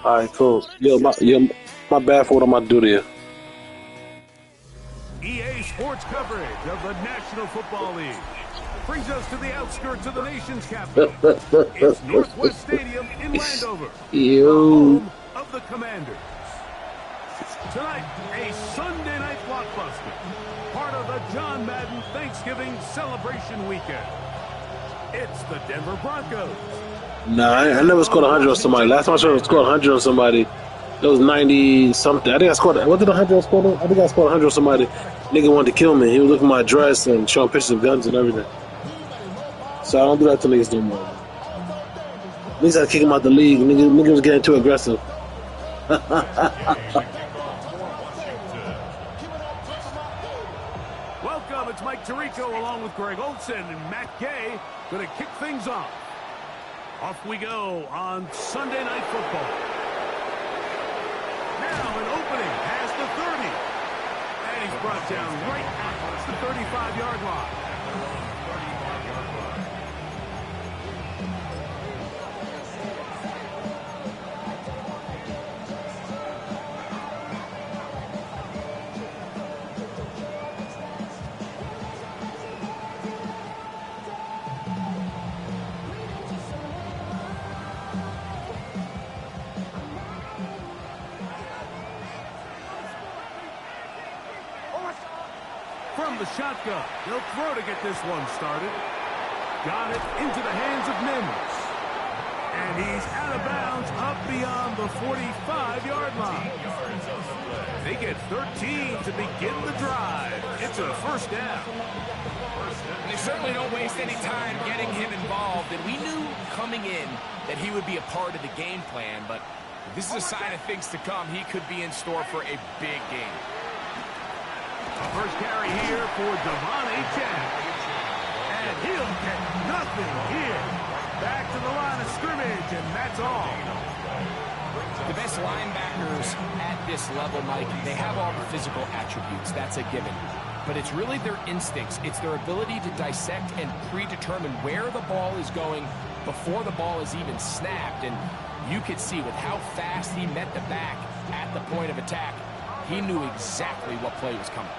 All right, cool. My bad for what I'm about to do to you. EA Sports coverage of the National Football League brings us to the outskirts of the nation's capital. It's Northwest Stadium in Landover, the home of the Commanders. Tonight, a Sunday night blockbuster, part of the John Madden Thanksgiving celebration weekend. It's the Denver Broncos. Nah, I never scored 100 on somebody. Last time I scored 100 on somebody, it was 90-something. I think I scored, what did 100 I score on? I think I scored 100 on somebody. Nigga wanted to kill me. He was looking at my dress and showing pictures of guns and everything. So I don't do that to niggas no more. At least I kick him out the league. Nigga was getting too aggressive. Welcome, it's Mike Tirico along with Greg Olson and Matt Gay going to kick things off. Off we go on Sunday Night Football. Now an opening past the 30. And he's brought down right at the 35-yard line. From the shotgun, he'll throw to get this one started. Got it into the hands of Mims. And he's out of bounds up beyond the 45-yard line. They get 13 to begin the drive. It's a first down. They certainly don't waste any time getting him involved. And we knew coming in that he would be a part of the game plan. But this is a sign of things to come. He could be in store for a big game. First carry here for Devon Achane. And he'll get nothing here. Back to the line of scrimmage, and that's all. The best linebackers at this level, Mike, they have all the physical attributes. That's a given. But it's really their instincts. It's their ability to dissect and predetermine where the ball is going before the ball is even snapped. And you could see with how fast he met the back at the point of attack, he knew exactly what play was coming.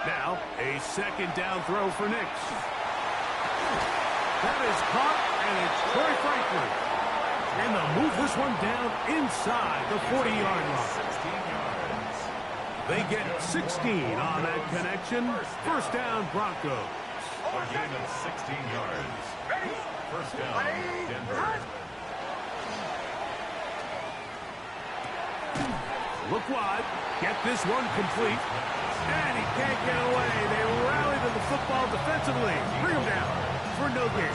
Now, a second down throw for Nix. That is caught, and it's Troy Franklin. And they'll move this one down inside the 40-yard line. They get 16 on that connection. First down, Broncos. A gain of 16 yards. First down, Denver. Look wide. Get this one complete. And he can't get away. They rally to the football defensively. Bring him down for no gain.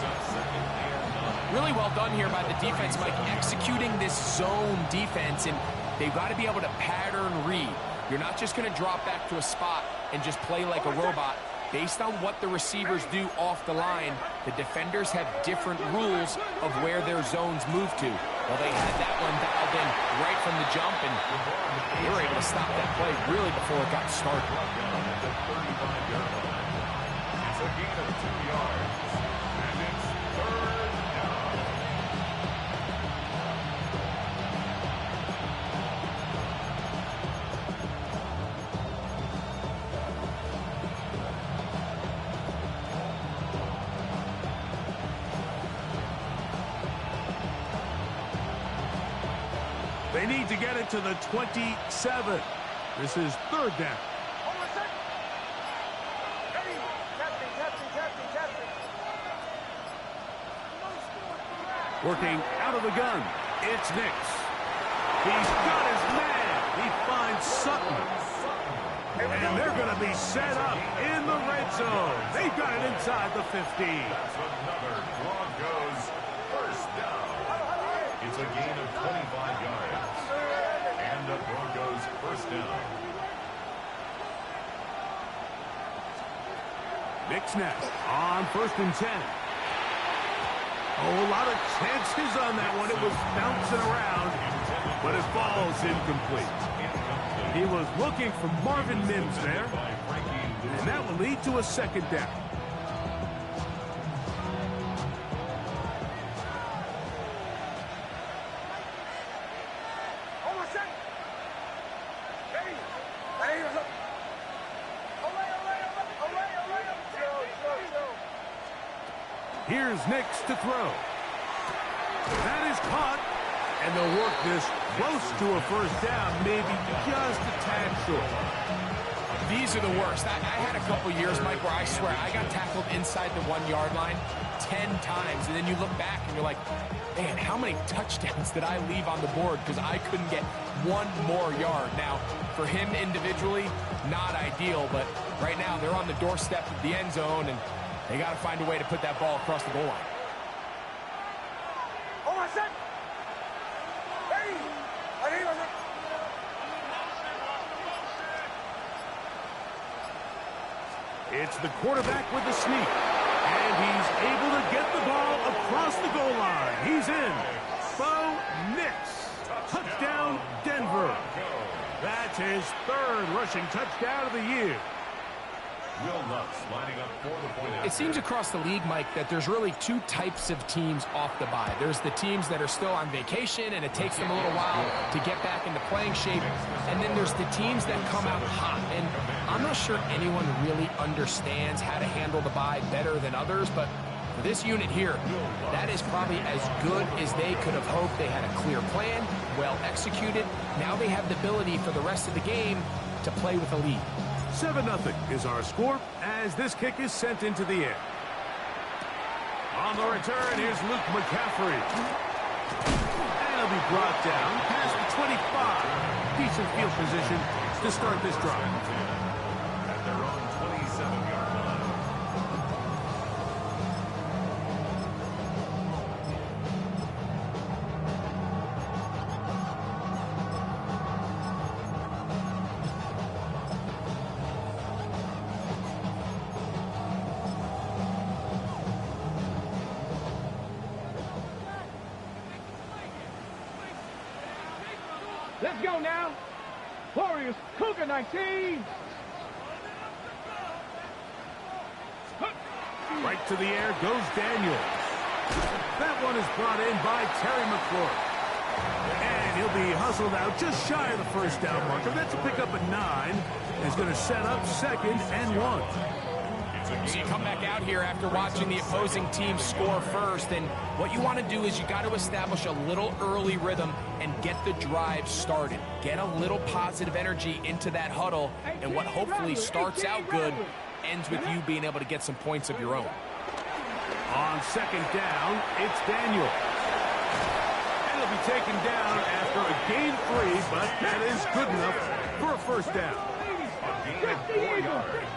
Really well done here by the defense, Mike, executing this zone defense. And they've got to be able to pattern read. You're not just going to drop back to a spot and just play like a robot. Based on what the receivers do off the line, the defenders have different rules of where their zones move to. Well, they had that one dialed in right from the jump, and they were able to stop that play really before it got started. It's a gain of 2 yards, and it's third down. They need to get it to the 27. This is third down. Working out of the gun, it's Nix. He's got his man. He finds Sutton. And they're going to be set up in the red zone. They've got it inside the 15. That's another Broncos first down. It's a gain of 25 yards. And the Broncos first down. Nix next on 1st and 10. Oh, a lot of chances on that one. It was bouncing around, but it falls incomplete. He was looking for Marvin Mims there. And that will lead to a second down. Here's Nix to throw. That is caught. And they'll work this close to a first down, maybe just a tad short. These are the worst. I had a couple years, Mike, where I swear I got tackled inside the 1-yard line 10 times. And then you look back and you're like, man, how many touchdowns did I leave on the board because I couldn't get one more yard? Now, for him individually, not ideal. But right now, they're on the doorstep of the end zone, and they got to find a way to put that ball across the goal line. It's the quarterback with the sneak. And he's able to get the ball across the goal line. He's in. Bo Nix. Touchdown, Denver. That's his third rushing touchdown of the year. It seems across the league, Mike, that there's really two types of teams off the bye. There's the teams that are still on vacation, and it takes them a little while to get back into playing shape. And then there's the teams that come out hot. And I'm not sure anyone really understands how to handle the bye better than others, but for this unit here, that is probably as good as they could have hoped. They had a clear plan, well executed. Now they have the ability for the rest of the game to play with a lead. 7-0 is our score as this kick is sent into the air. On the return, here's Luke McCaffrey. And he'll be brought down past the 25. Decent field position to start this drive. At their own 27-yard line. Let's go now. Warriors, Cougar 19. Right to the air goes Daniel. That one is brought in by Terry McLaurin. And he'll be hustled out just shy of the first down marker. That's a pickup at 9. He's going to set up 2nd and 1. So you come back out here after watching the opposing team score first, and what you want to do is you got to establish a little early rhythm and get the drive started. Get a little positive energy into that huddle, and what hopefully starts out good ends with you being able to get some points of your own. On 2nd down, it's Daniel. And he'll be taken down after a gain 3, but that is good enough for a first down. A gain of 4 yards.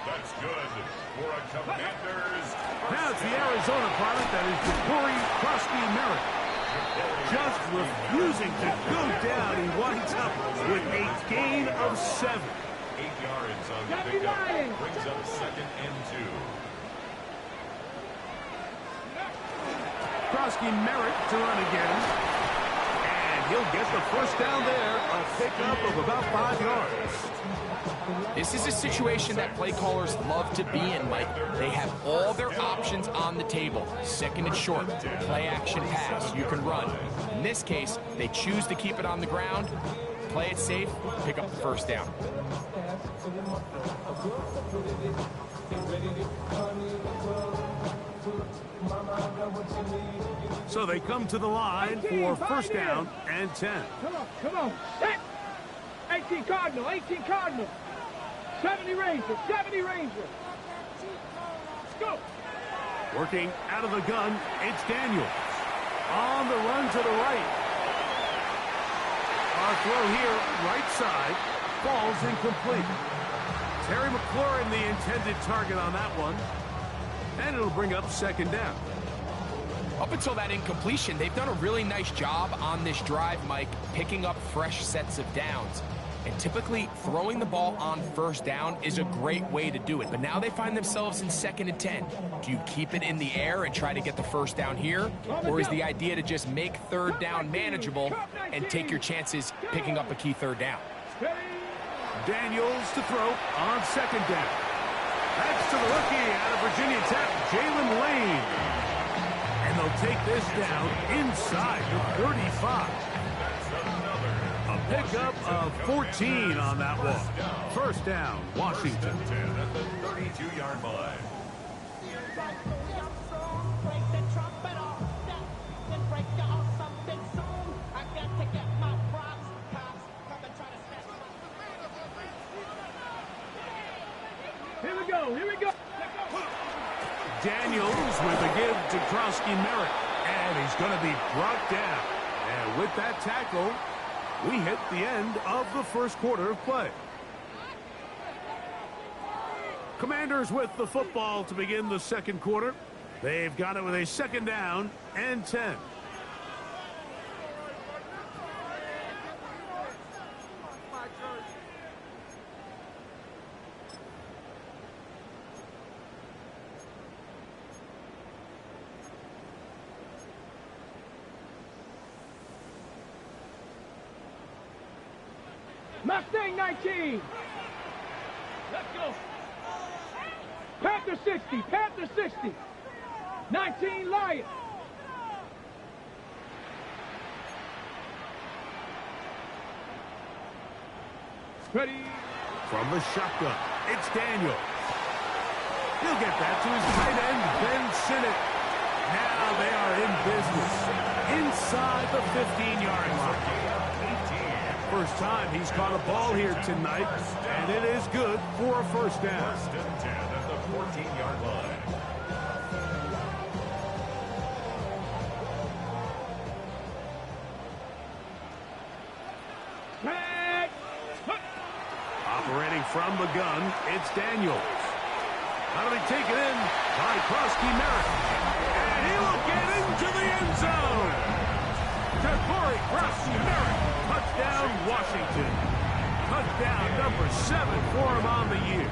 That's good for a Commanders. Now it's the Arizona product that is Jabari Krosky-Merritt. Just refusing to go down. He winds up with a gain of 7. 8 yards on the pickup. Brings up 2nd and 2. Krosky-Merritt to run again. And he'll get the first down there. A pickup of about 5 yards. This is a situation that play callers love to be in, Mike. They have all their options on the table. 2nd and short, play action pass, you can run. In this case, they choose to keep it on the ground, play it safe, pick up the first down. So they come to the line for first down and 10. Come on, set. 18 Cardinal, 18 Cardinal. 70 Ranger, 70 Ranger. Let's go. Working out of the gun, it's Daniel. On the run to the right. Our throw here, right side, falls incomplete. Terry McLaurin, the intended target on that one. And it'll bring up 2nd down. Up until that incompletion, they've done a really nice job on this drive, Mike, picking up fresh sets of downs. And typically, throwing the ball on first down is a great way to do it. But now they find themselves in 2nd and 10. Do you keep it in the air and try to get the first down here? Or is the idea to just make 3rd down manageable and take your chances picking up a key 3rd down? Daniels to throw on second down. That's to the rookie out of Virginia Tech, Jalen Lane. And they'll take this down inside the 35. A pickup of 14 on that one. First down, Washington. 10 at the 32-yard line. Here we go, here we go. Daniels with a give to Krosky-Merritt. And he's going to be brought down. And with that tackle, we hit the end of the first quarter of play. Commanders with the football to begin the second quarter. They've got it with a second down and 10. Mustang 19. Let's go. Panther 60, Panther 60. 19 Lion. Ready. From the shotgun, it's Daniel. He'll get that to his tight end, Ben Sinnott. Now they are in business inside the 15-yard line. First time he's caught a ball here tonight, and it is good for a first down. First and 10 at the 14-yard line. Operating from the gun, it's Daniels. How do they take it in? By Krosky-Merritt. And he will get into the end zone. To Corey Krosky-Merritt. Touchdown, Washington. Touchdown number 7 for him on the year.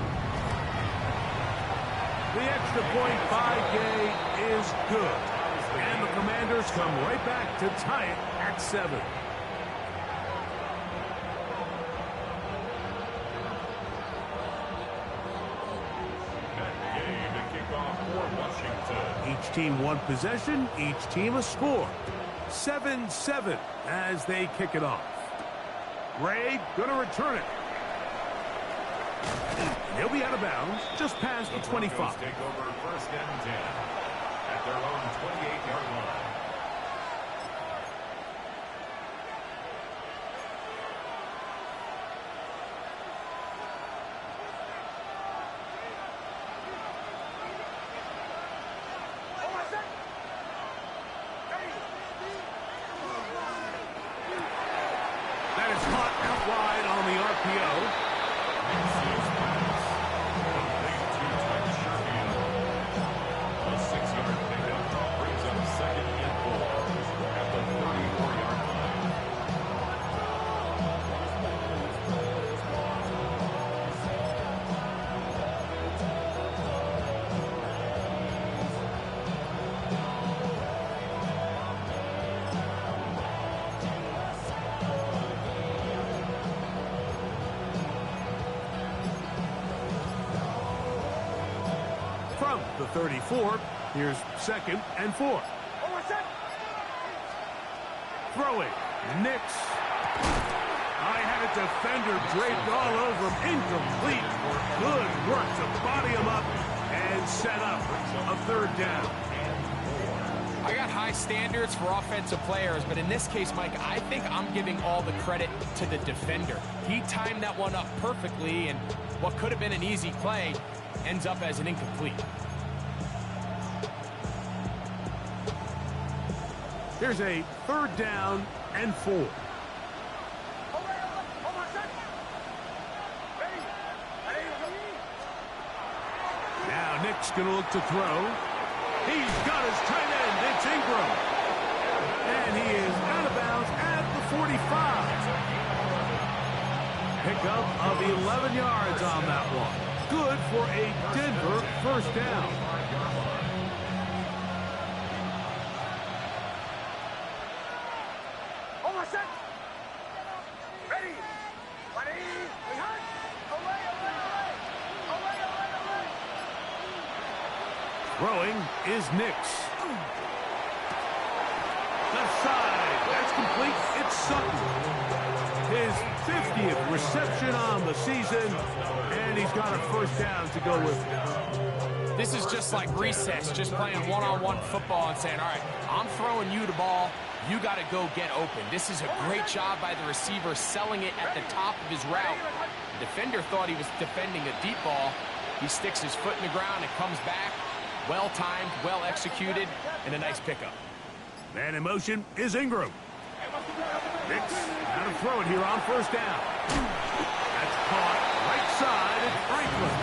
The extra point by Gay is good. And the Commanders come right back to tie it at 7. Each team one possession, each team a score. 7-7 as they kick it off. Ray gonna return it. And he'll be out of bounds just past the 25. Take over first and 10 at their own 28-yard line. The 34. Here's second and 4. Throwing. Nix. I had a defender draped all over him. Incomplete. Good work to body him up and set up a third down. I got high standards for offensive players, but in this case, Mike, I think I'm giving all the credit to the defender. He timed that one up perfectly, and what could have been an easy play ends up as an incomplete. Here's a third down and 4. Now Nick's going to look to throw. He's got his tight end. It's Ingram. And he is out of bounds at the 45. Pickup of 11 yards on that one. Good for a Denver first down. Throwing is Nix. Left side. That's complete. It's Sutton. His 50th reception on the season, and he's got a first down to go with. This is just like recess, just playing one-on-one football and saying, all right, I'm throwing you the ball. You got to go get open. This is a great job by the receiver selling it at the top of his route. The defender thought he was defending a deep ball. He sticks his foot in the ground and comes back. Well-timed, well-executed, and a nice pickup. Man in motion is Ingram. Nix, how to throw it here on first down. That's caught right side at Franklin.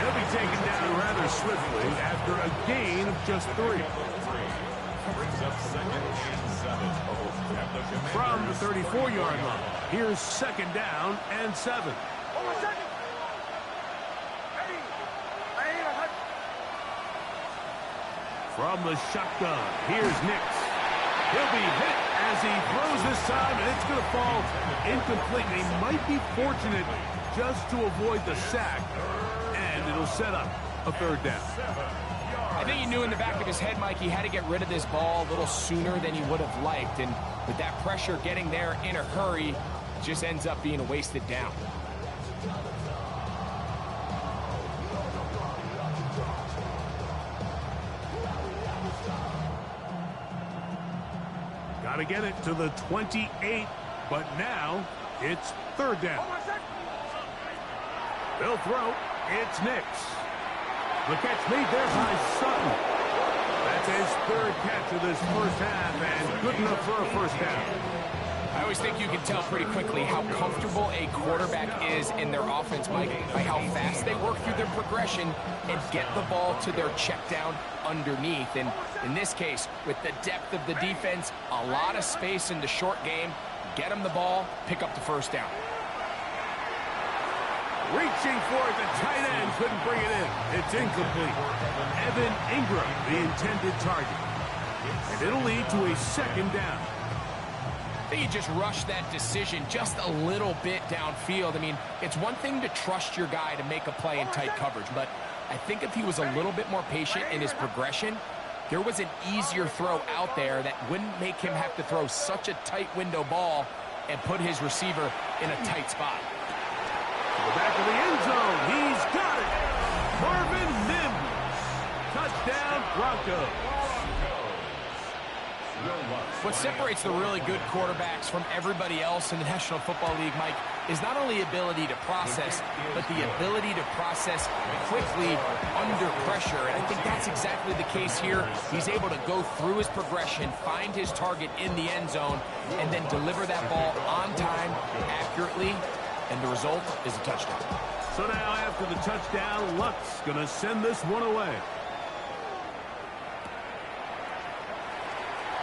He'll be taken down rather swiftly after a gain of just 3. From the 34-yard line, here's second down and 7. From the shotgun, here's Nix. He'll be hit as he throws this time, and it's going to fall incomplete. He might be fortunate just to avoid the sack, and it'll set up a third down. I think he knew in the back of his head, Mike, he had to get rid of this ball a little sooner than he would have liked, and with that pressure getting there in a hurry, it just ends up being a wasted down. Got to get it to the 28, but now it's third down. They'll throw. It's Nix. The catch made there by Sutton. That's his third catch of this first half, and good enough for a first down. I always think you can tell pretty quickly how comfortable a quarterback is in their offense, Mike, by how fast they work through their progression and get the ball to their check down underneath. And in this case, with the depth of the defense, a lot of space in the short game, get them the ball, pick up the first down. Reaching for it, the tight end couldn't bring it in. It's incomplete. Evan Ingram, the intended target. And it'll lead to a second down. I think he just rushed that decision just a little bit downfield. I mean, it's one thing to trust your guy to make a play in tight coverage, but I think if he was a little bit more patient in his progression, there was an easier throw out there that wouldn't make him have to throw such a tight window ball and put his receiver in a tight spot. To the back of the end zone, he's got it. Marvin Mims. Touchdown, Broncos. What separates the really good quarterbacks from everybody else in the National Football League, Mike, is not only ability to process, but the ability to process quickly under pressure. And I think that's exactly the case here. He's able to go through his progression, find his target in the end zone, and then deliver that ball on time, accurately, and the result is a touchdown. So now after the touchdown, Luck's going to send this one away.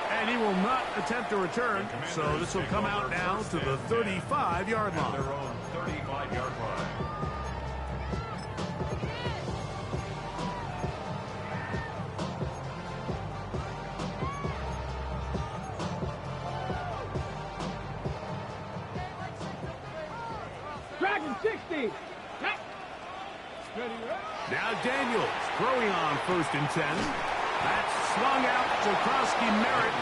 And he will not attempt a return, so this will come out now to the 35-yard line. Their own 35-yard line. Dragon 60. Now Daniels throwing on 1st and 10. That's swung out to Krosky Merritt.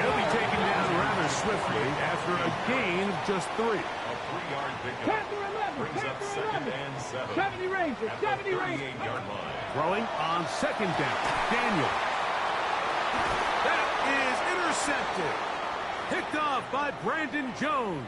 He'll be taken down rather swiftly after a gain of just 3. A 3-yard pickup. Panther 11. Brings up Panther 2nd 11. and 7. 70 Rangers. At the 70 Rangers. 38-yard line. Throwing on 2nd down. Daniels. That is intercepted. Picked off by Brandon Jones.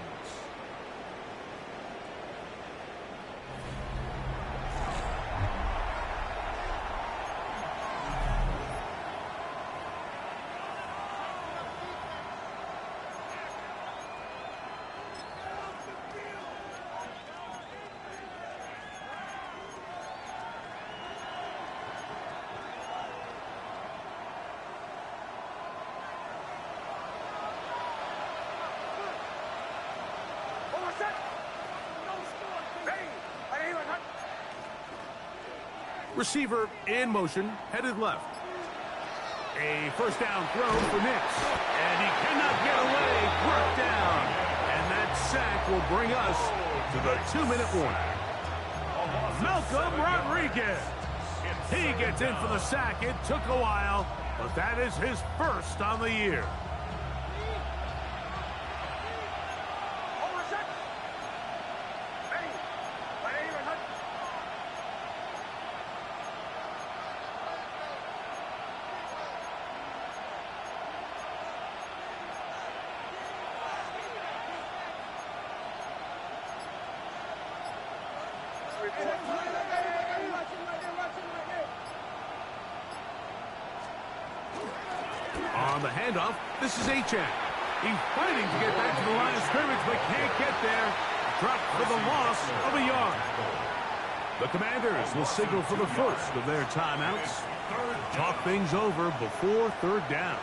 Receiver in motion, headed left. A first down throw for Nix. And he cannot get away. Brought down. And that sack will bring us to the 2-minute warning. Malcolm Rodriguez. He gets in for the sack. It took a while, but that is his first on the year. On the handoff, this is Achane. He's fighting to get back to the line of scrimmage, but can't get there. Dropped for the loss of a yard. The Commanders will signal for the first of their timeouts. Talk things over before third down.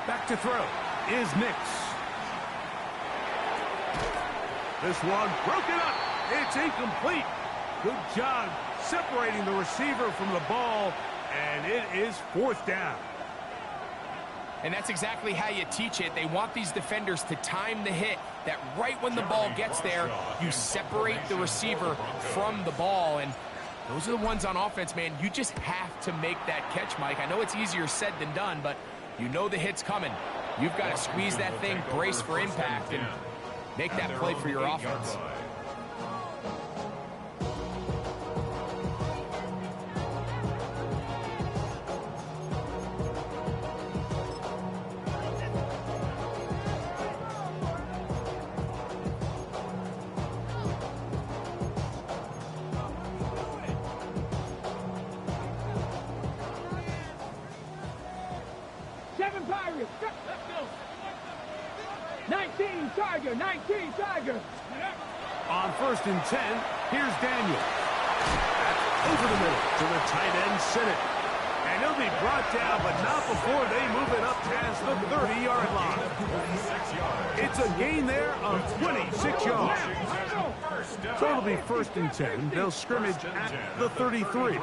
Back to throw is Nix. This one broken up. It's incomplete. Good job separating the receiver from the ball, and it is fourth down. And that's exactly how you teach it. They want these defenders to time the hit, that right when the ball gets there, you separate the receiver from the ball. And those are the ones on offense, man. You just have to make that catch, Mike. I know it's easier said than done, but you know the hit's coming. You've got to squeeze that thing, brace for impact, and make that play for your offense. Pirates. Let's go. 19 Tiger. 19 Tiger. On first and 10, here's Daniel. Over the middle to the tight end, Sinnott. And he'll be brought down, but not before they move it up past the 30-yard line. It's a gain there of 26 yards. So it'll be first and 10. They'll scrimmage at the 33.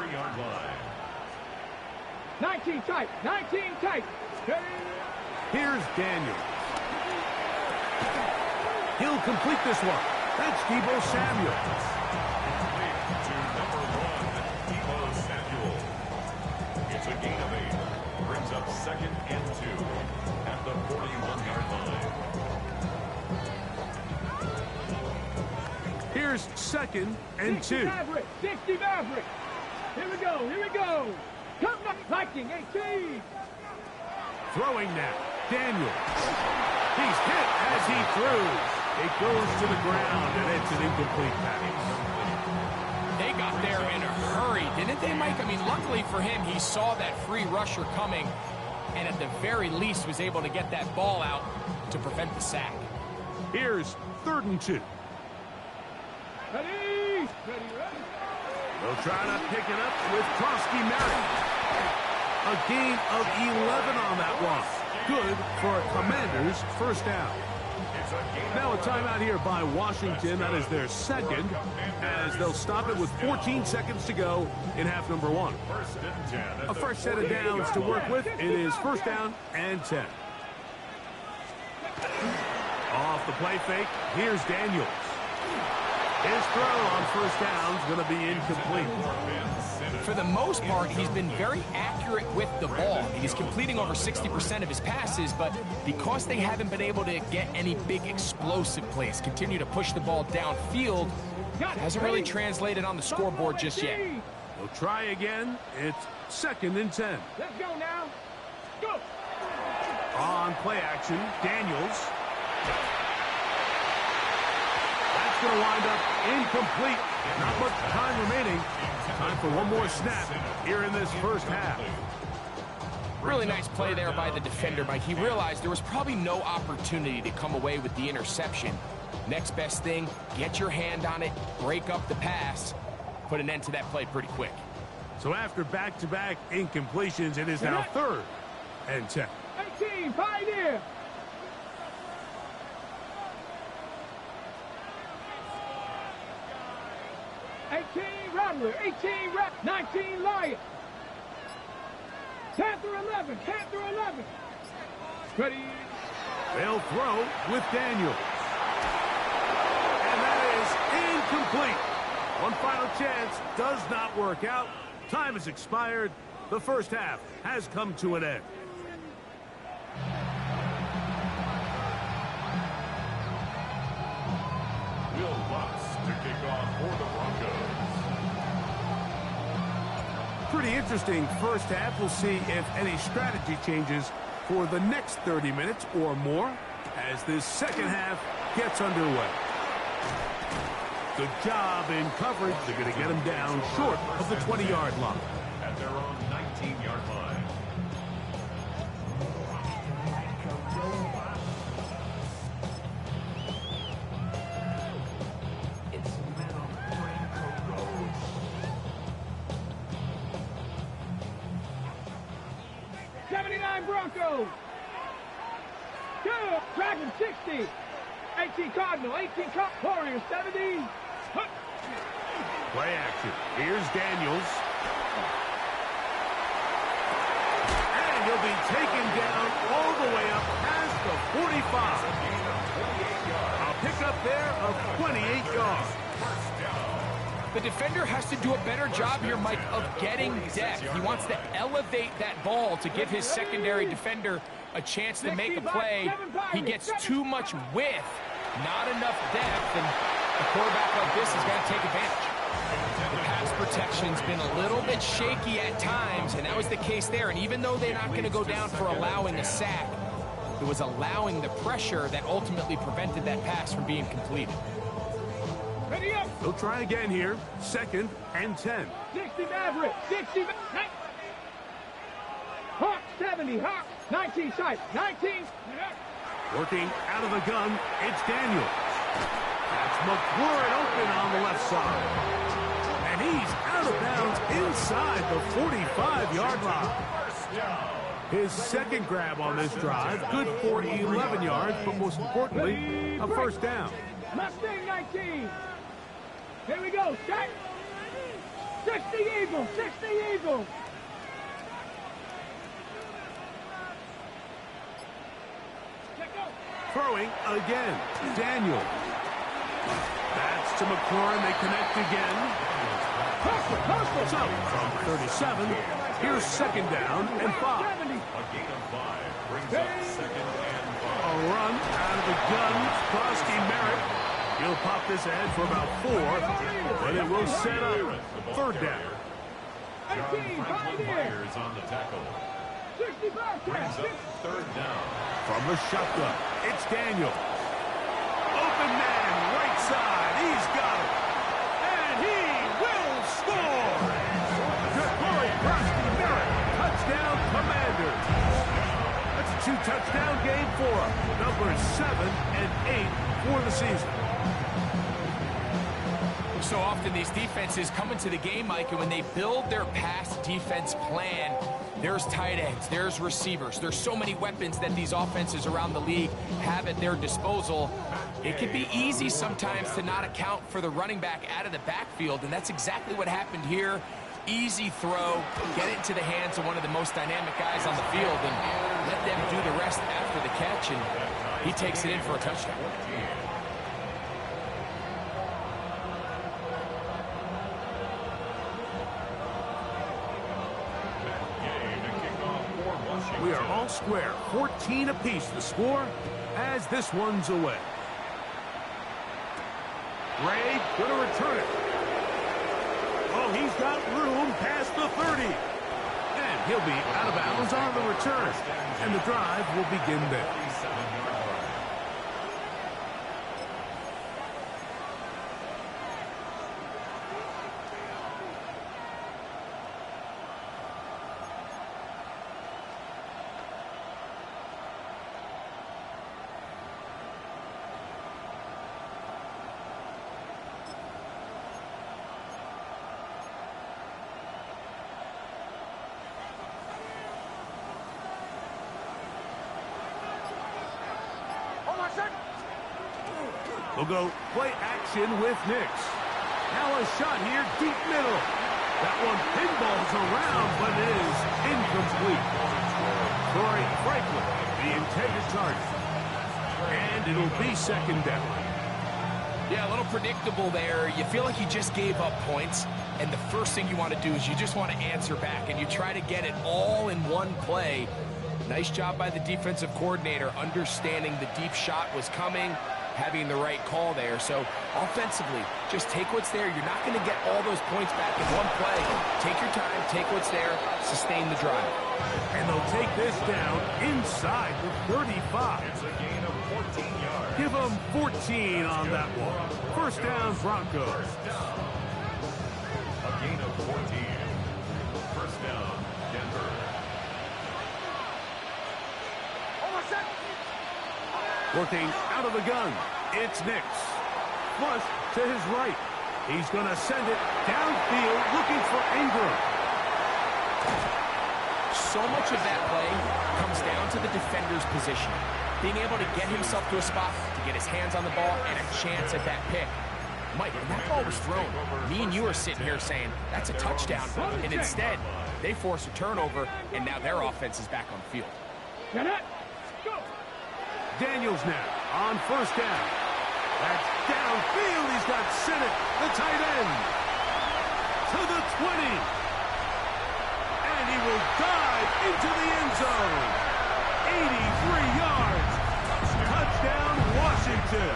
19 tight. 19 tight. Here's Daniel. He'll complete this one. That's Deebo Samuel. To number 1, Deebo Samuel. It's a gain of 8. Brings up second and 2 at the 41-yard line. Here's second and 2. 60 Maverick. 60 Maverick. Here we go. Here we go. Come back. Viking 18. Throwing now. Daniel. He's hit as he throws. It goes to the ground, and it's an incomplete pass. They got there in a hurry, didn't they, Mike? I mean, luckily for him, he saw that free rusher coming, and at the very least was able to get that ball out to prevent the sack. Here's third and 2. Ready. They'll try to pick it up with Krosky Mary. A gain of 11 on that one. Good for a Commanders first down. Now a timeout here by Washington. That is their second, as they'll stop it with 14 seconds to go in half number 1. A fresh set of downs to work with. It is first down and 10. Off the play fake, here's Daniels. His throw on first down is going to be incomplete. For the most part, he's been very accurate with the ball. He's completing over 60% of his passes, but because they haven't been able to get any big explosive plays, continue to push the ball downfield, hasn't really translated on the scoreboard just yet. We'll try again. It's second and 10. Let's go now. Go. On play action, Daniels. That's going to wind up incomplete. Not much time remaining. Time for one more snap here in this first half. Really nice play there by the defender, Mike. He realized there was probably no opportunity to come away with the interception. Next best thing, get your hand on it, break up the pass, put an end to that play pretty quick. So after back-to-back incompletions, it is now 3rd and 10. 18, Pioneer. 18, Rattler. 18, 19, Lion. Panther 11, Panther 11. Ready. They'll throw with Daniels. And that is incomplete. One final chance does not work out. Time has expired. The first half has come to an end. Will Lutz to kick off for the Broncos. Pretty interesting first half. We'll see if any strategy changes for the next 30 minutes or more as this second half gets underway. Good job in coverage. They're going to get him down short of the 20-yard line. At their own 19-yard line. Broncos. Good. Dragon 60. 18 Cardinal. 18 Warriors 70. Play action. Here's Daniels. And he'll be taken down all the way up past the 45. A pickup there of 28 yards. The defender has to do a better job here, Mike, of getting depth. He wants to elevate that ball to give his secondary defender a chance to make a play. He gets too much width, not enough depth, and a quarterback like this is going to take advantage. The pass protection's been a little bit shaky at times, and that was the case there. And even though they're not going to go down for allowing a sack, it was allowing the pressure that ultimately prevented that pass from being completed. Ready up. They'll try again here. 2nd and 10. 60 Maverick. 60. Hawk 70. Hawk 19 sight. 19. Working out of the gun. It's Daniels. That's McLaurin open on the left side. And he's out of bounds inside the 45-yard line. His second grab on this drive. Good for 11 yards, but most importantly, a first down. Mustang 19. Here we go. Set. 60 Eagles. 60 Eagles. Throwing again. Daniel. That's to McLaurin. They connect again. So, from 37, here's 2nd down and 5. A gain of 5 brings up 2nd and 5. A run out of the gun. Krosky Merritt. He'll pop this ahead for about 4, but it will set up 3rd down. John Franklin Myers on the tackle. 65 Brings up 3rd down. From the shotgun, it's Daniel. Open man, right side. He's got it. And he will score. Ja'Cory Krosky Merritt. Touchdown, Commanders. That's a 2-touchdown game for him. Numbers 7 and 8 for the season. So often these defenses come into the game, Mike, and when they build their pass defense plan, there's tight ends, there's receivers, there's so many weapons that these offenses around the league have at their disposal. It can be easy sometimes to not account for the running back out of the backfield, and that's exactly what happened here. Easy throw, get it into the hands of one of the most dynamic guys on the field, and let them do the rest after the catch, and he takes it in for a touchdown. We are all square, 14 apiece the score as this one's away. Ray going to return it. Oh, he's got room past the 30. And he'll be out of bounds on the return. And the drive will begin there. We'll go play action with Nix. Now a shot here, deep middle. That one pinballs around, but it is incomplete. Troy Franklin, the intended target. And it'll be second down. Yeah, a little predictable there. You feel like you just gave up points, and the first thing you want to do is you just want to answer back, and you try to get it all in one play. Nice job by the defensive coordinator, understanding the deep shot was coming, having the right call there. So offensively, just take what's there. You're not going to get all those points back in one play. Take your time, take what's there, sustain the drive. And they'll take this down inside the 35. It's a gain of 14 yards. Give them 14 on that one. First down, Broncos. A gain of 14. First down, Denver. Working out of the gun, it's Nix. Flush to his right. He's going to send it downfield looking for Ingram. So much of that play comes down to the defender's position. Being able to get himself to a spot, to get his hands on the ball, and a chance at that pick. Mike, when that ball was thrown, me and you are sitting here saying, that's a touchdown. And instead, they force a turnover, and now their offense is back on the field. Go! Daniels now on first down. That's downfield. He's got Sinnott, the tight end, to the 20. And he will dive into the end zone. 83 yards. Touchdown, Washington.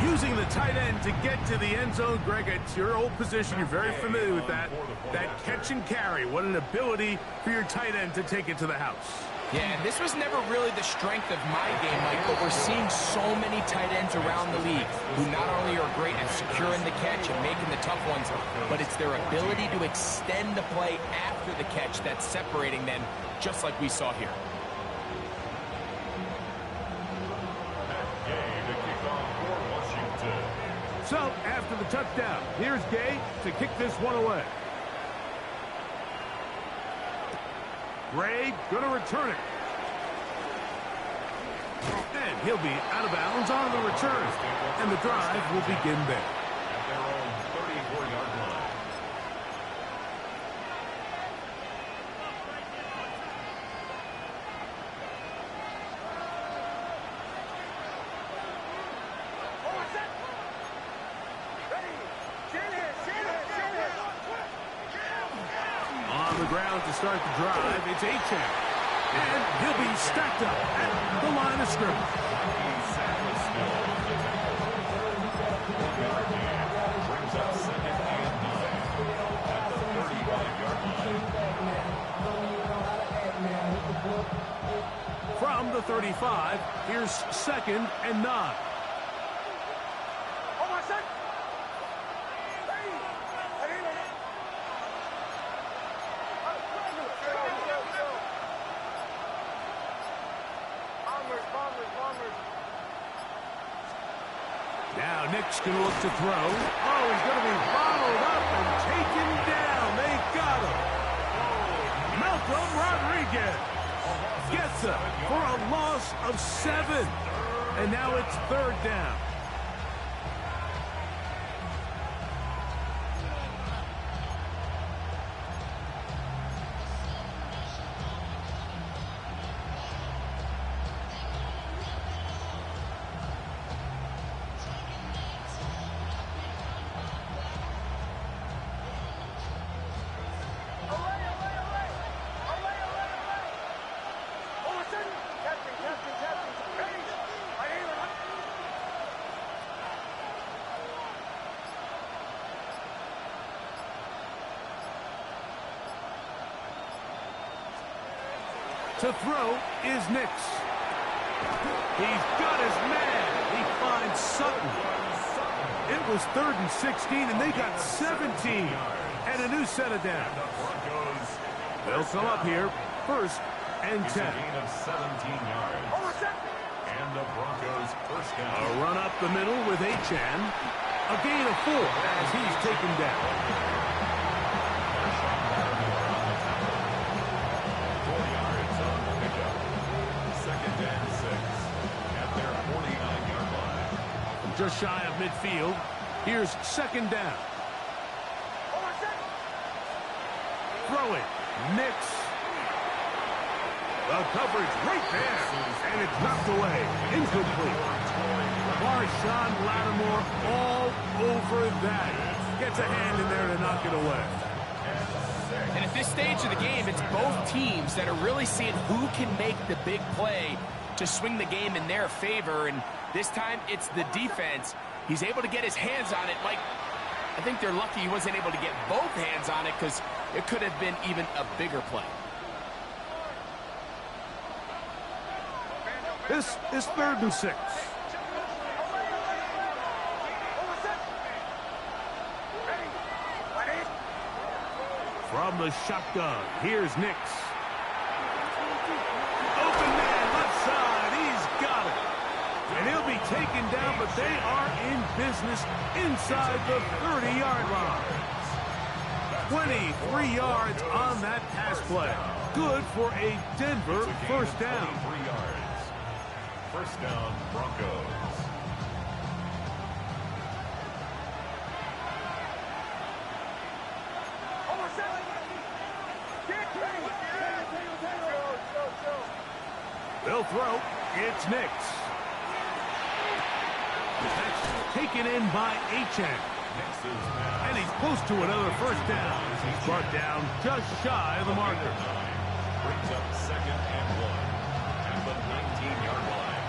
Using the tight end to get to the end zone, Greg, it's your old position. You're very familiar with that. That catch and carry. What an ability for your tight end to take it to the house. Yeah, and this was never really the strength of my game, Mike, but we're seeing so many tight ends around the league who not only are great at securing the catch and making the tough ones, but it's their ability to extend the play after the catch that's separating them, just like we saw here. So, after the touchdown, here's Gay to kick this one away. Gray gonna return it. And he'll be out of bounds on the return. And the drive will begin there. At their own 34-yard line. On the ground to start the drive, it's Achane. And he'll be stacked up at the line of scrimmage. Brings up second and 9 at the 35-yard line. From the 35, here's second and 9. Now Nix can look to throw. Oh, he's going to be followed up and taken down. They got him. Malcolm Rodriguez gets it for a loss of 7. And now it's third down. To throw is Nix. He's got his man. He finds Sutton. It was 3rd and 16, and they got 17. And a new set of downs. They'll come up here, 1st and 10. It's a gain of 17 yards. And the Broncos first down. A run up the middle with Achane. A gain of 4 as he's taken down. just shy of midfield. Here's second down. Throw it. Nix. The coverage right there. And it's knocked away. Incomplete. Marshawn Lattimore all over that. Gets a hand in there to knock it away. And at this stage of the game, it's both teams that are really seeing who can make the big play to swing the game in their favor. And this time, it's the defense. He's able to get his hands on it. Mike, I think they're lucky he wasn't able to get both hands on it because it could have been even a bigger play. This is 3rd and 6. From the shotgun, here's Nix. Open man, left side, he's got it. And he'll be taken down, but they are in business inside the 30-yard line. 23 yards on that pass play. Good for a Denver first down. 3 yards. First down, Broncos. They'll throw. It's Nix. That's taken in by Achane. And he's close to another first down. He's brought down just shy of the marker. Brings up 2nd and 1 at the 19-yard line.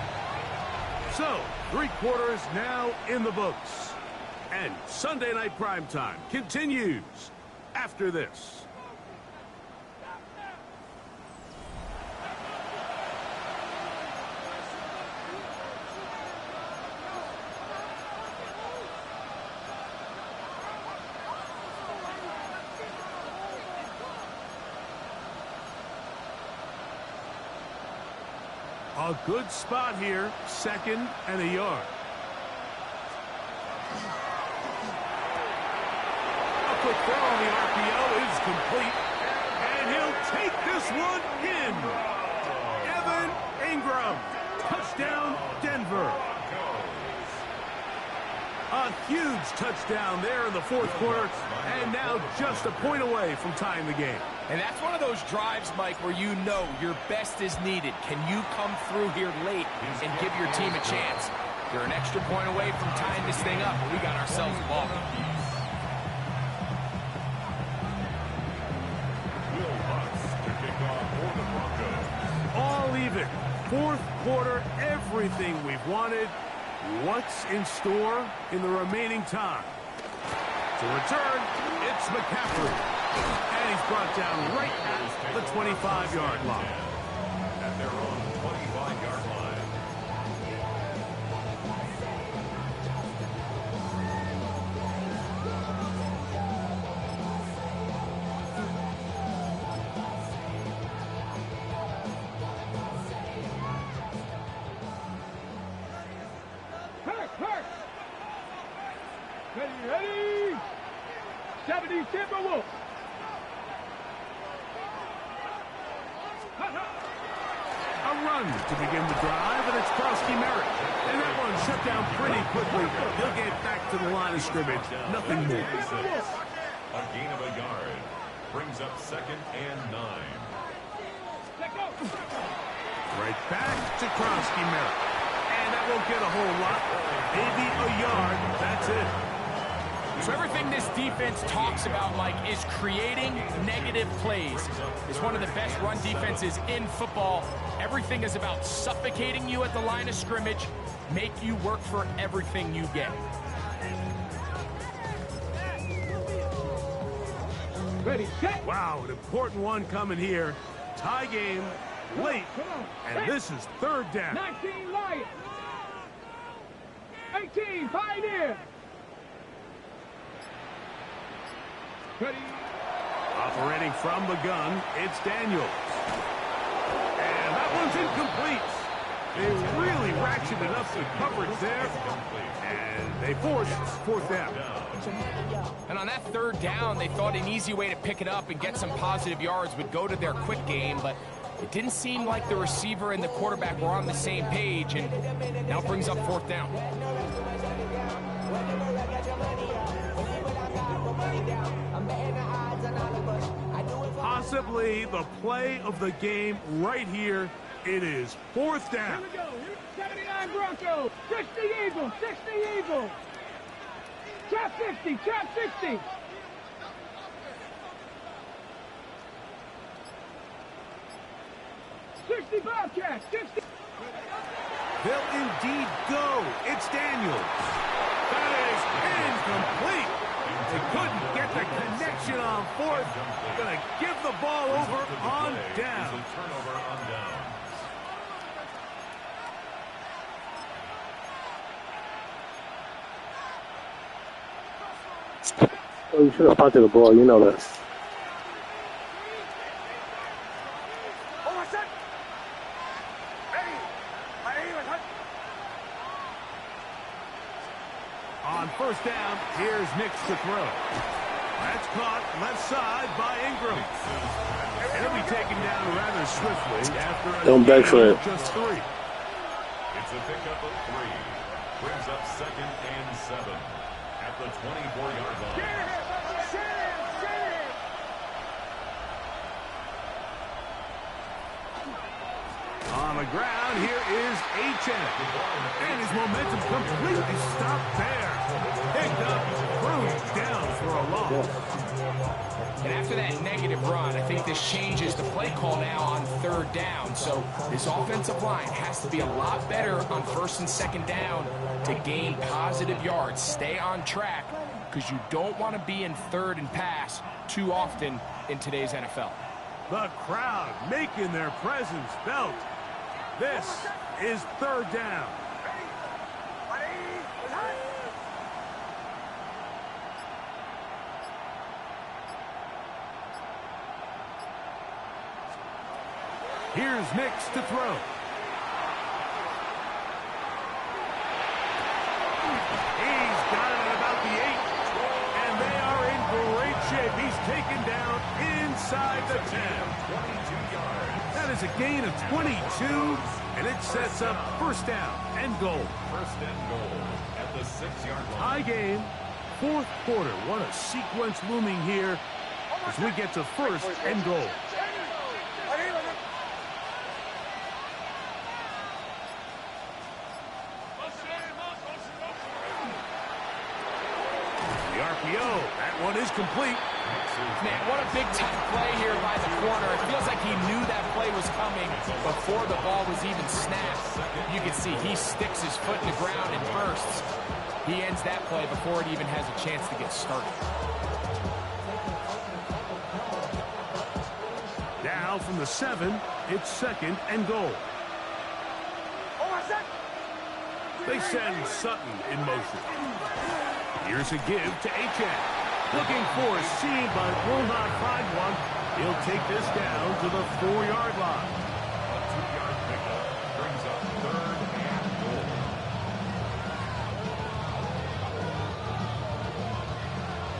So, 3 quarters now in the books. And Sunday Night Primetime continues after this. A good spot here, 2nd and a yard. A quick throw on the RPO is complete. And he'll take this one in. Evan Ingram. Touchdown, Denver. A huge touchdown there in the 4th quarter. And now just a point away from tying the game. And that's one of those drives, Mike, where you know your best is needed. Can you come through here late and give your team a chance? You're an extra point away from tying this thing up. We got ourselves a ball. Will Hutz to kick off for the Broncos. All even. 4th quarter, everything we've wanted. What's in store in the remaining time? To return, it's McCaffrey. And he's brought down right at the 25-yard line. At their own 25-yard line. Ready? 70 Timberwolves. A run to begin the drive, and it's Krosky Merritt. And that one shut down pretty quickly. He'll get back to the line of scrimmage. Nothing more. A gain of a yard. Brings up 2nd and 9. Right back to Krosky Merritt. And that won't get a whole lot. Maybe a yard. That's it. So everything this defense talks about, Mike, is creating negative plays. It's one of the best run defenses in football. Everything is about suffocating you at the line of scrimmage, make you work for everything you get. Ready, set. Wow, an important one coming here. Tie game, late, and this is 3rd down. 19 Lions. 18 Pioneer. Ready. Operating from the gun, it's Daniels. And that one's incomplete. They really ratcheted up the coverage there. And they forced 4th down. And on that 3rd down, they thought an easy way to pick it up and get some positive yards would go to their quick game, but it didn't seem like the receiver and the quarterback were on the same page, and now brings up 4th down. Possibly the play of the game right here. It is 4th down. Here we go. 79 Broncos. 60 Eagles. 60 Eagles. Trap 60. Trap 60. Bobcats. 60. They'll indeed go. It's Daniels. That is incomplete. They couldn't get the connection on 4th. Gonna give the ball over on down. Turnover on down. Oh, you should have punted the ball. You know that. On 1st down, here's Nix to throw. That's caught left side by Ingram. He'll be taken down rather swiftly after a Don't beg for it. Just 3. It's a pickup of 3. Brings up 2nd and 7 at the 24-yard line. On the ground, here is H.N. And his momentum completely stopped there. Picked up, thrown down for a loss. And after that negative run, I think this changes the play call now on 3rd down. So this offensive line has to be a lot better on 1st and 2nd down to gain positive yards. Stay on track because you don't want to be in 3rd and pass too often in today's NFL. The crowd making their presence felt. This is 3rd down. Here's Nix to throw. He's got it at about the 8. And they are in great shape. He's taken down inside the 10. 22 yards. That is a gain of 22, and it sets up 1st down and goal. 1st and goal at the 6-yard line. Tie game, 4th quarter. What a sequence looming here as we get to 1st and goal. The RPO, that one is complete. Man, what a big-time play here by the corner. It feels like he knew that play was coming before the ball was even snapped. You can see he sticks his foot in the ground and bursts. He ends that play before it even has a chance to get started. Now from the 7, it's 2nd and goal. They send Sutton in motion. Here's a give to H.N. Looking for a seam, but will not find one. He'll take this down to the 4-yard line. A 2-yard pickup brings up 3rd and goal.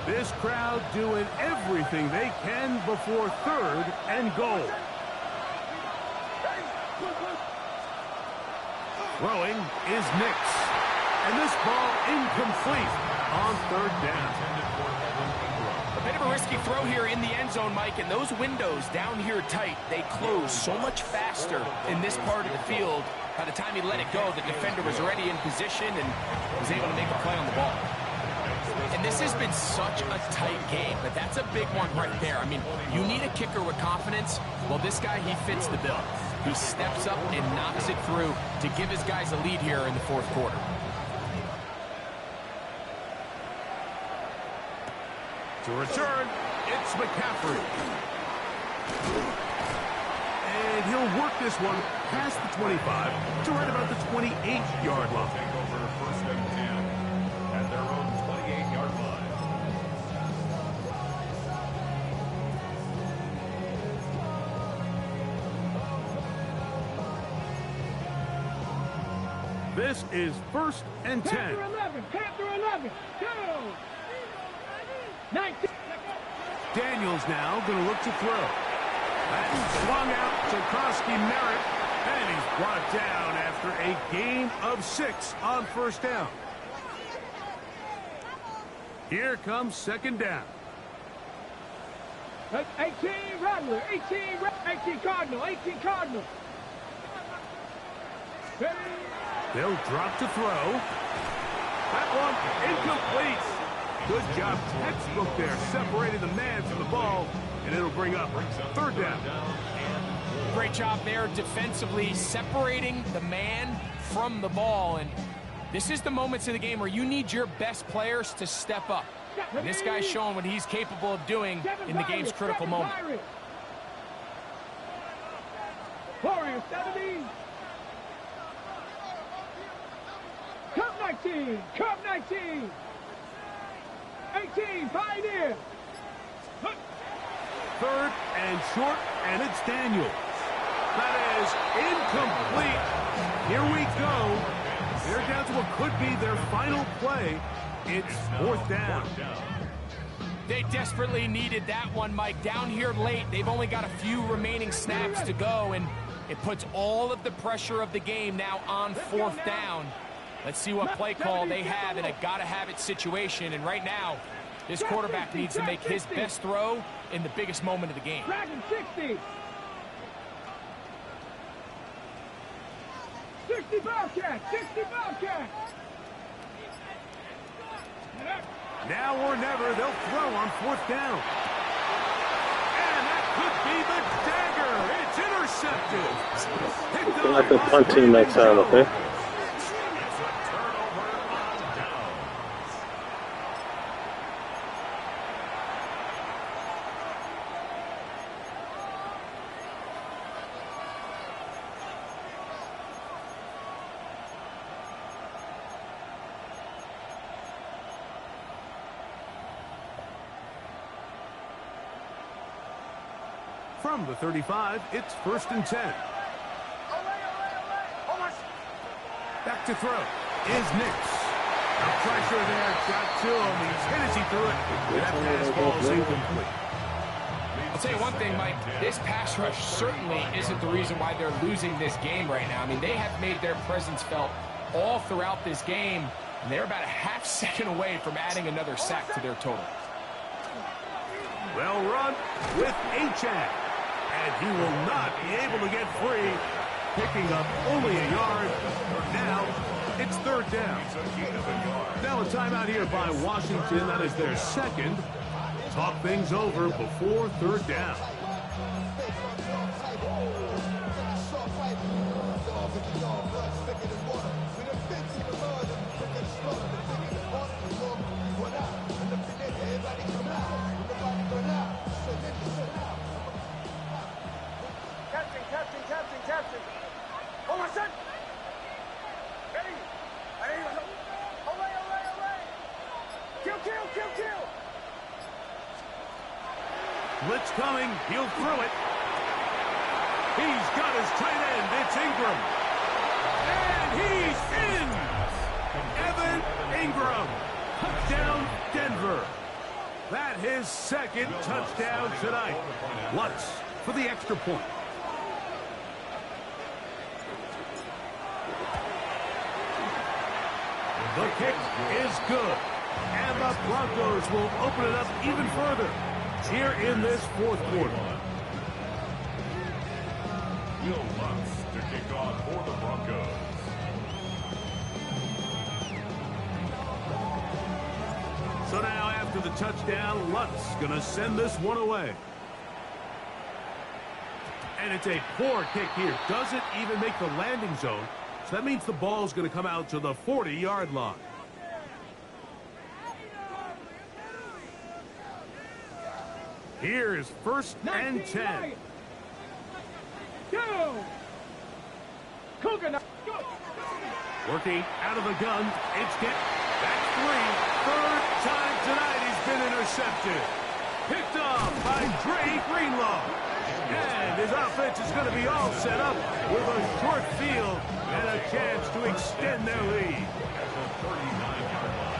This crowd doing everything they can before 3rd and goal. Throwing is Nix. And this ball incomplete on 3rd down. A bit of a risky throw here in the end zone, Mike, and those windows down here tight, they close so much faster in this part of the field. By the time he let it go, the defender was already in position and was able to make a play on the ball. And this has been such a tight game, but that's a big one right there. I mean, you need a kicker with confidence. Well, this guy, he fits the bill. He steps up and knocks it through to give his guys a lead here in the 4th quarter. To return, it's McCaffrey. And he'll work this one past the 25 to right about the 28-yard line. Take over 1st and 10 at their own 28-yard line. This is 1st and 10. Panther 11. Panther 11. Go. 19. Daniels now going to look to throw. That's swung out to Koski Merritt, and he's brought down after a gain of 6 on 1st down. Here comes second down. 18 Rattler, 18 Cardinal, 18 Cardinal. They'll drop to throw. That one incomplete. Good job, textbook there, separating the man from the ball, and it'll bring up third down. Great job there defensively, separating the man from the ball. And this is the moments of the game where you need your best players to step up. And this guy's showing what he's capable of doing in the game's critical moment. Warriors 70. Cup 19, Cup 19. 18, Pioneer. Third and short, and it's Daniels. That is incomplete. Here we go. They're down to what could be their final play. It's fourth down. They desperately needed that one, Mike. Down here late, they've only got a few remaining snaps to go, and it puts all of the pressure of the game now on fourth down. Let's see what play call they have in a gotta-have-it situation. And right now, this quarterback needs to make his best throw in the biggest moment of the game. Dragon 60. 60 Bobcat, 60 Bobcat. Now or never, they'll throw on fourth down. And that could be the dagger. It's intercepted. They're like the punt team next time, okay? From the 35, it's 1st and 10. Back to throw is Nix. The pressure there got to him. He's hit as he threw it. That pass ball is incomplete. I'll tell you one thing, Mike. This pass rush certainly isn't the reason why they're losing this game right now. I mean, they have made their presence felt all throughout this game, and they're about a half second away from adding another sack to their total. Well run with Achane. And he will not be able to get free, picking up only a yard. Now, it's third down. Now a timeout here by Washington. That is their second. Talk things over before third down. Captain. Oh, my son. Ready. Away. Kill. Blitz coming. He'll throw it. He's got his tight end. It's Ingram. And he's in. Evan Ingram. Touchdown, Denver. That his second touchdown tonight. Lutz for the extra point. The kick is good. And the Broncos will open it up even further here in this fourth quarter. Will Lutz to kick off for the Broncos. So now after the touchdown, Lutz going to send this one away. And it's a poor kick here. Doesn't even make the landing zone. So that means the ball's going to come out to the 40-yard line. Here's 1st and 10. Go! Cougar. Working out of the gun. That's 3. Third time tonight he's been intercepted. Picked off by Dre Greenlaw. And his offense is going to be all set up with a short field and a chance to extend their lead. At the 39-yard line.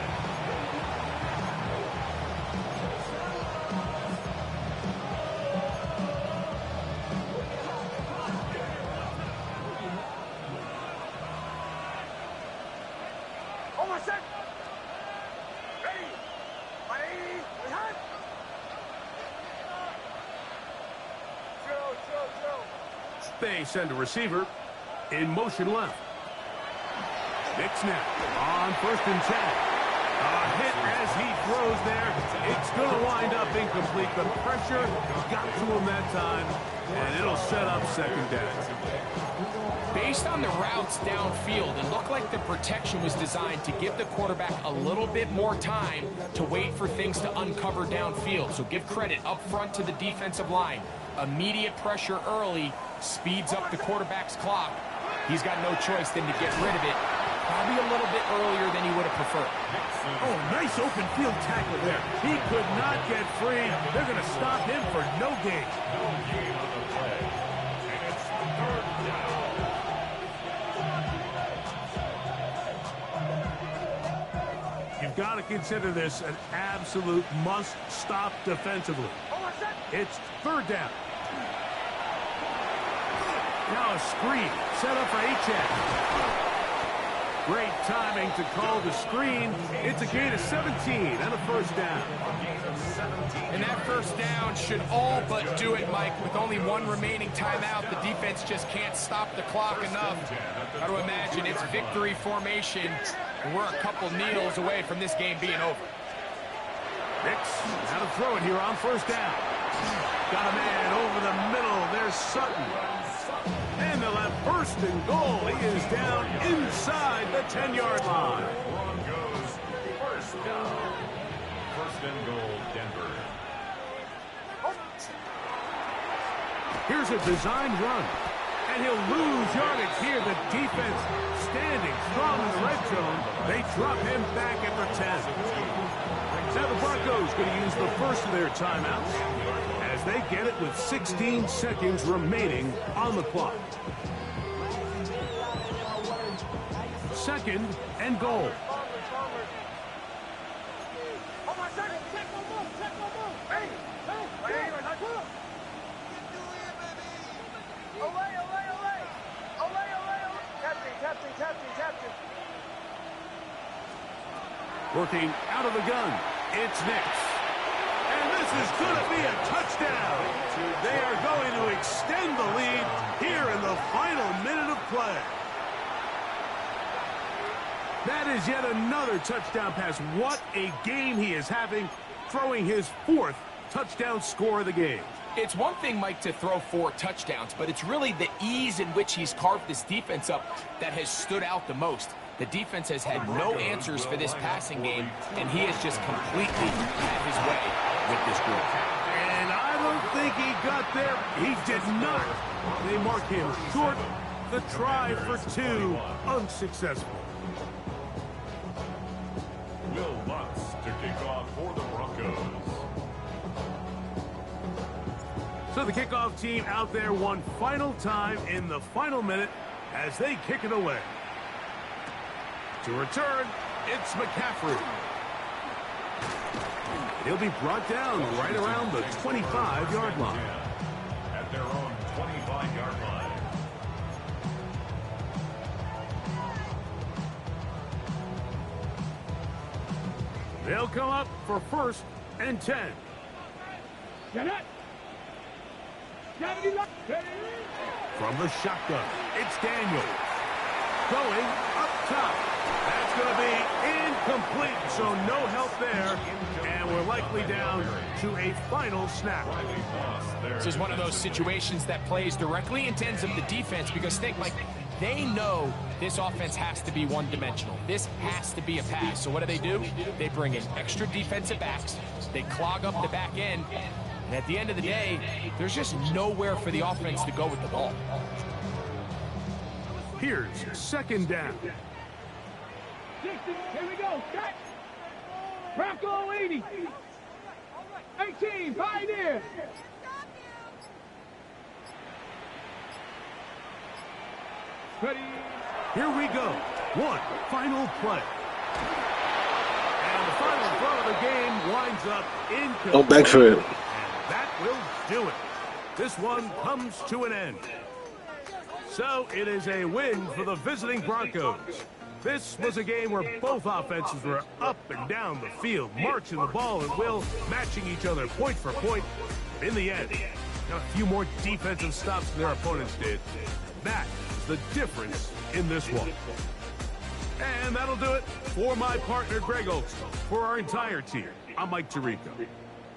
They send a receiver in motion left. Big snap on 1st and 10. A hit as he throws there. It's going to wind up incomplete. The pressure got to him that time, and it'll set up 2nd down. Based on the routes downfield, it looked like the protection was designed to give the quarterback a little bit more time to wait for things to uncover downfield. So give credit up front to the defensive line. Immediate pressure early speeds up the quarterback's clock. He's got no choice than to get rid of it, probably a little bit earlier than he would have preferred. Oh, nice open field tackle there. He could not get free. They're going to stop him for no gain. No gain on the play. And it's 3rd down. You've got to consider this an absolute must-stop defensively. It's 3rd down. Now a screen set up for H-check. Great timing to call the screen. It's a gain of 17 and a 1st down. And that 1st down should all but do it, Mike. With only 1 remaining timeout, the defense just can't stop the clock enough. Got to imagine it's victory formation, and we're a couple needles away from this game being over. Nix, how to throw it here on 1st down. Got a man over the middle. There's Sutton. And they'll have 1st and goal. He is down inside the 10-yard line. Broncos 1st down. 1st and goal, Denver. Here's a design run. And he'll lose yardage here. The defense standing strong in the red zone. They drop him back at the 10. Now the Broncos going to use the 1st of their timeouts as they get it with 16 seconds remaining on the clock. 2nd and goal. Working out of the gun, it's Nix. And this is going to be a touchdown. They are going to extend the lead here in the final minute of play. That is yet another touchdown pass. What a game he is having, throwing his 4th touchdown score of the game. It's one thing, Mike, to throw 4 touchdowns, but it's really the ease in which he's carved this defense up that has stood out the most. The defense has had no answers for this passing game, and he has just completely had his way with this group. And I don't think he got there. He did not. They mark him short. The try for 2, unsuccessful. Will Lutz to kick off for the Broncos. So the kickoff team out there one final time in the final minute as they kick it away. To return, it's McCaffrey. He'll be brought down right around the 25-yard line. At their own 25-yard line. They'll come up for 1st and 10. From the shotgun, it's Daniel. Going up top. That's going to be incomplete, so no help there. And we're likely down to a final snap. This is one of those situations that plays directly into ends of the defense because, think, Mike, they know this offense has to be one-dimensional. This has to be a pass. So what do? They bring in extra defensive backs. They clog up the back end. And at the end of the day, there's just nowhere for the offense to go with the ball. Here's 2nd down. Here we go. Cut. Bronco 80. 18. Pioneer. Ready. Here we go. One final play. And the final throw of the game winds up incomplete. Don't back for it. And that will do it. This one comes to an end. So it is a win for the visiting Broncos. This was a game where both offenses were up and down the field, marching the ball at will, matching each other point for point. In the end, got a few more defensive stops than their opponents did. That is the difference in this one. And that'll do it for my partner, Greg Olson. For our entire team, I'm Mike Tirico.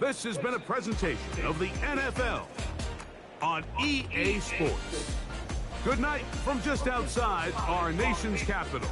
This has been a presentation of the NFL on EA Sports. Good night from just outside our nation's capital.